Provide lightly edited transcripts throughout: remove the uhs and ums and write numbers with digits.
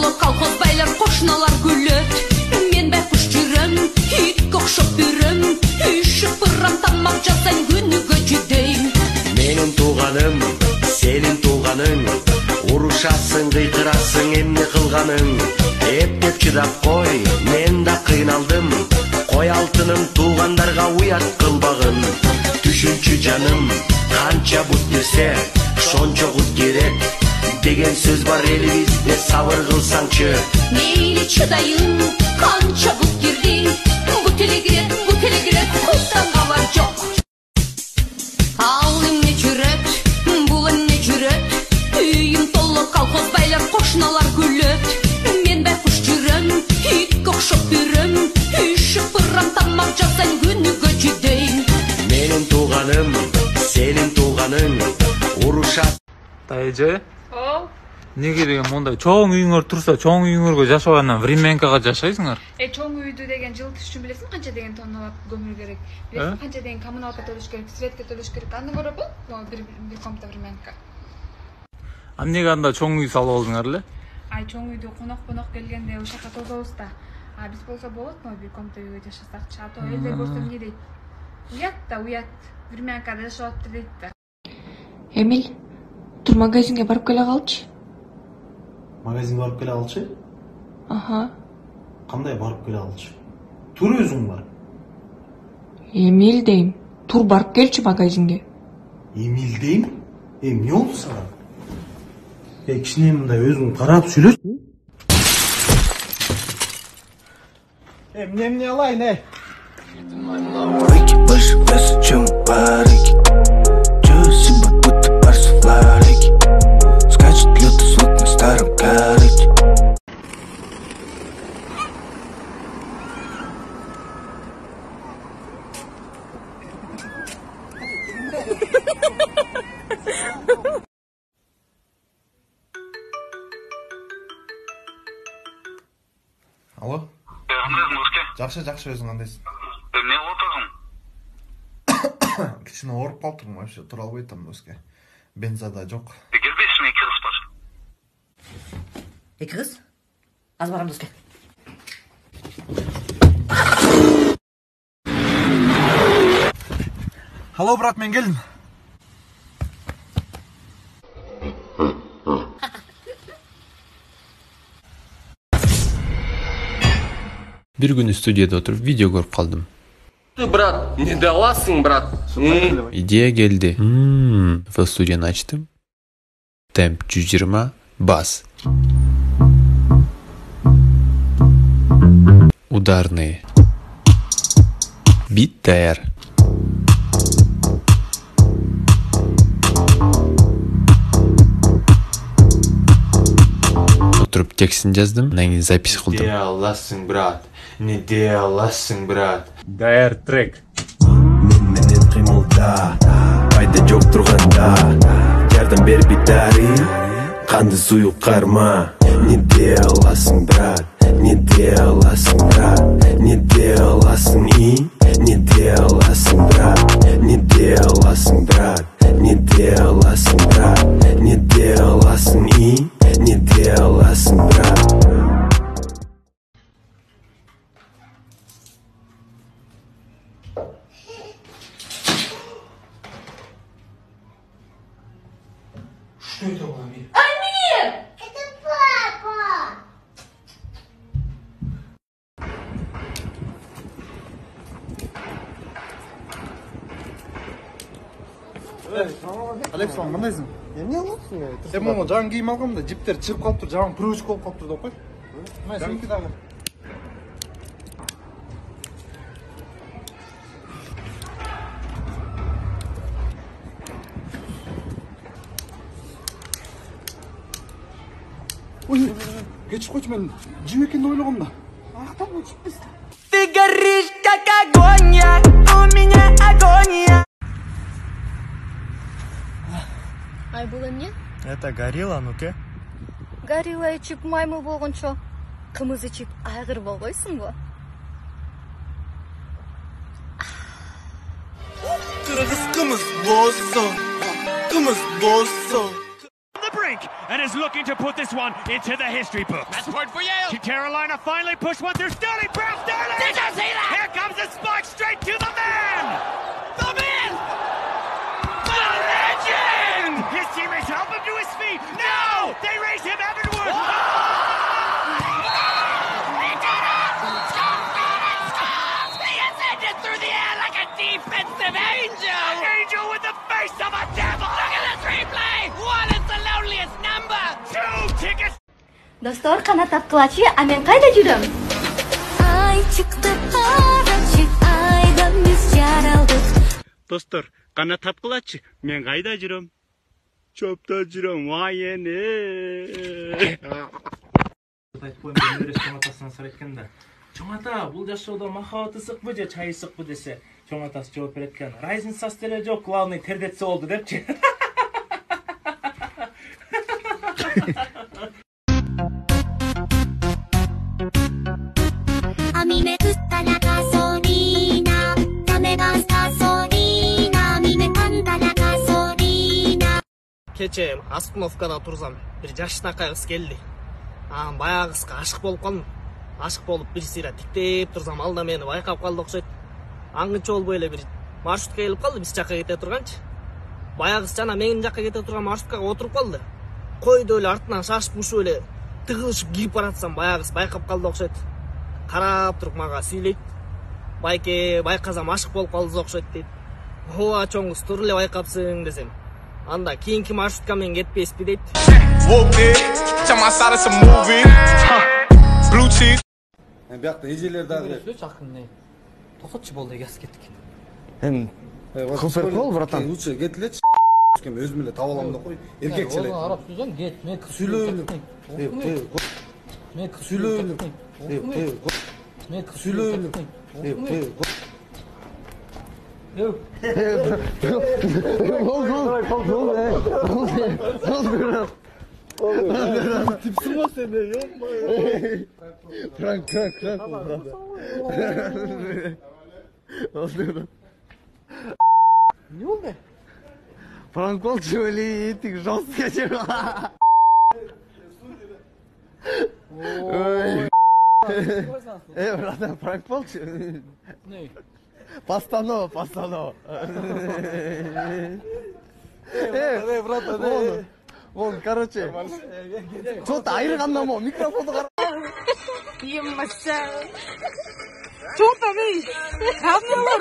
толы колхоз байлар кошуналар күлөт. Мен байкуш жүрөм, итке окшоп бүрөм. Үйшүп бырам тамак жасайм, күнүгө жүдөйм. Менин тууганым, сенин тууганың. Урушасың, кыйкырасың, эмне кылганың? Эптеп чыдап кой, мен да кыйналдым. Кой алтыным туугандарга уят кылбагын. Түшүнчү жаным, канча бут кирсе, шончо кут керек деген сөз бар элибизде, сабыр кылсаңчы. Мейли чыдайын, канча бут кирди. Бут эле кирет, куттан кабар жок. Ал эмне жүрөт, бул эмне жүрөт. Үйүм толы колхоз байлар кошуналар күлөт. Мен байкуш жүрөм, итке окшоп бүрөм. Үйшүп бырам тамак жасайм, күнүгө жүдөйм. Менин тууганым, сенин тууганың. Урушат. Эже, неге деген мондай чоң үйүңөр турса, чоң үйүңөргө жашагандан временкага жашайсыңар? Чоң үйдү деген жылытыш үчүн билесиң канча деген тонна көмүр керек. Билесиң канча деген коммуналка төлөш керек, светке төлөш керек. Андан көрө бул бир комната временка. Эмнеге анда чоң үй салып алдыңар эле? Чоң үйдү конок келгенде ушакка тозобуз да. Биз болсо болот му бир комната үйгө жашасакчы. А то элдер көрсө эмне дейт? Уят. Временкада жашап атыптыр дейт да. Эмил, тур магазинге барып келе калчы. Магазинге барып келе алчы? Аха. Кандай барып келе алчы? Тур өзүң бар. Эмил дейм, тур барып келчи магазинге. Эмил дейм? Эмне болду сага? Кичине мындай өзүң карап сүйлөчү. Эмне алайын, эй? Алло? Кандайсың, Өске? Жакшы, өзүң кандайсың? Эмне кылып атасың? Кичине ооруп калдым, вообще тура албай атам, Өске. Бенза да жок. Келбейсиңби, эки кыз бар. Эки кыз? Аз барам, Өске. Алло, брат, мен келдим. Bir gün stüdyoda oturup video görüp kaldım. Брат, не даласың, брат? İdeya geldi. В студияны açtım. Temp 120, бас. Ударные. Бит даяр. Oturup tekstini yazdım. Neyini запись kıldım. Ne Allah'sın brat. Ne de Allah'sın brat. Даяр трек. Менен кыймылда пайда жок турганда жардам бер битари канды суюк карма. Не де аласың брат, не де аласың брат, не де аласың и не де аласың брат, не де аласың брат, не де аласың брат, не де аласың и не де аласың брат. Что это, Амир? Амир! Это папа! Александр, кандайсың? Эмне кылыпсың? Могу жаңы кийим алгам да, жиптер чыгып калыптыр, жаңы привычка болуп калыптыр деп кой. Сеники дагы. Ой, geçip koç ben cim ekende oynagam da. Ayaktan mı çıktı? Ты горишь как огонь, у меня агония. Ай, бұл эмне? Это горилла, ну-ка. Горилла ичип маймыл болгончо, кымыз ичип айгыр болбойсуңбу? Kırgız kımız bozo, kımız bozo. The brain. bank and is looking to put this one into the history books. That's point for Yale. Carolina finally pushed one through Sterling. Brown Sterling! Did you see that? Here comes the spike straight to the man! The man! The legend! His teammates help him to his feet. No! They raise him heavenward. He did it! Scores! He ascended through the air like a defensive angel! An angel with the face of a devil! Look at this replay! One is the loneliest number! 2 tickets! Dostlar, qanot topqilachi, men qayda juram? Ay chiqdi qarachi, ayda biz jaraldik. Dostlar, qanot topqilachi, men qayda juram? Chopda juram, voy ene. Aytib qo'yim, Meres cho'natasidan so'rayotganda. Cho'nata, bu jashshowda mahoti siqmi, chay siqmi desa, cho'natasi javob berayotgan. Razница so'stele yo'q, главный terdetsa oldu debchi. A mí me gusta la gasolina, dame más gasolina, a mí me encanta la gasolina. Кече остановкада турсам, бир жашынакай кыз келди. Баягы кызга ашык болуп калдым. Ашык болуп бир сыйра тиктеп турсам, алда мени байкап калды окшойт. Аңгыча болбой эле бир маршрутка келип калды, биз жакка кете турганчы. Баягы кыз жана менин жакка кете турган маршруткага отуруп калды. Койду эле артынан шашып ушуп эле тыгылышып кирип баратсам, баягы кыз байкап калды окшойт. Карап туруп мага сүйлөйт. Байке, байкасам ашык болуп калдыңыз окшойт дейт. Ооба чоң кыз, туура эле байкапсың десем. Анда кийинки маршрутка мен кетпеспи дейт. Биякта эжелер дагы. Жакын не. Токотчу болду эгес кеттик. Кылсыр кол, братан. Лучше кетилечи. Кем өзүм эле таба алам да кой. Эркекчилик. Арап сүзөн, кет. Мен сүйлөйлү. Мен сүйлөйлү. Мен сүйлөйлү. Tipsin var sende, yapma ya. Frank. Oldu. Ne oldu? Frank oldu öyle etik жестко чего. Братан, Frank oldu. Ne? Постанова. Братан, он, короче, что-то айырғанда мо, микрофонды қара. Еммаса. Что-то вы, говнор,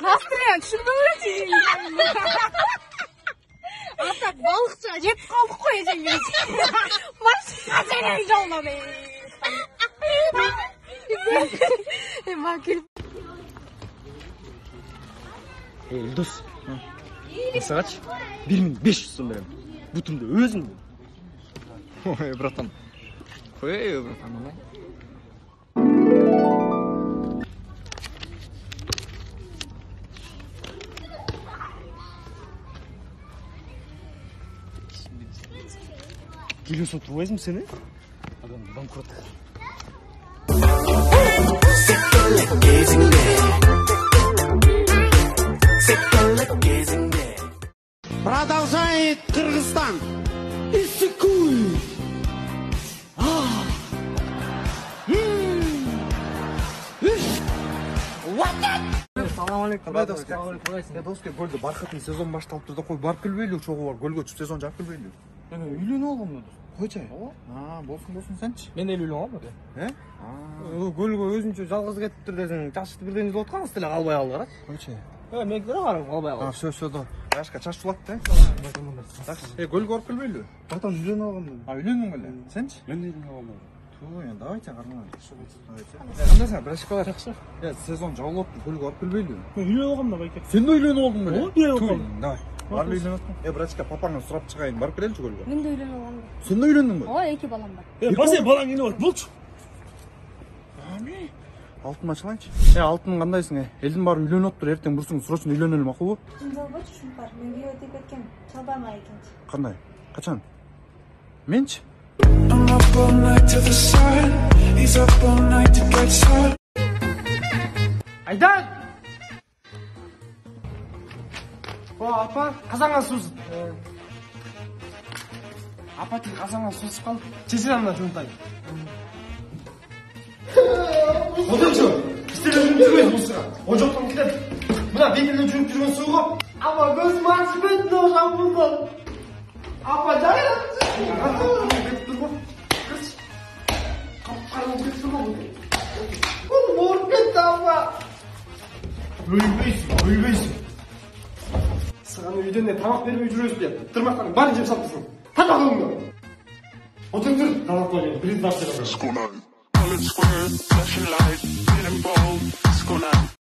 настроен, шүрбөлі А так, балықша, жеп қалдық қой ежеңге. Маршқа сенен жолма бей. Eldos. Сағач, 1500 сом берем. Бүтүндө өзүң. Ой, братан. Ой, братан. Келесін тұрвайзым сені? Адам банкрот. Продолжает Кыргызстан. Иссыкуй. Салам алейкум. Я доступ голду бархатный сезон башталып турду. Кой барып келбейлүү, чогуу бар. Голго түшүп сезон жаап келбейлүү. Мен үйлөнүп алгам. Койчай. Болсун сенчи. Мен эле үйлөнүп алгам. Голго өзүнчө жалгыз кетиптир десең, жашты бирден жыл откан эле калбай алды карат. Койчай. Мен кыра карап калбай алды. Все, да. Башка чач сулат да. Голго барып келбейлүү. Братан үйлөнүп алгам. Үйлөнүң эле. Сенчи? Мен үйлөнүп алгам. Давайте карман. Кандай сен бирашка бар жакшы. Сезон жабылып, голго барып келбейлүү. Мен үйлөнүп алгам да байке. Сен да үйлөнүп алдың беле? Ооба. Давай. Барып үйлөнүп аттың. Брачка, папаңдан сурап чыгайын, барып келеличи голго. Мен да үйлөнүп алгам. Сен да үйлөндөң бө? Ооба, 2 балам бар. Басе балаң келип атат, болчу. Алтын ачылайынчы. Алтын кандайсың? Элдин баары үйлөнүп атыптыр, эртең бурсуң срочно үйлөнөлү макулбу? Болбочу шункар, мен күйөө деп кеткен. Чалбамай экенчи. Кандай? Качан? Менчи? Айдан! Апа, казанга суз. апа тил казанга сусуп калып чечире анда жумтайм. Отурчу. İstediğin жүрмөйсүң бусуга. О жоктон кетет. Мына бетинде жүрүп жүргөн сууга. Апа көзүм ачып кетти ошамбурдан. Апа жайрапчы. Кетип турбу. Капкараңыз кетип турбу. Колум ооруп кетти апа. Өлбөйсүң. Саған үйден де тамақ бермей жүресің деп. Тырмақтардың бәрін жеп салыпсың. Тата қолыңды. Отырып тұр. Тамақ қойып, бір рет басып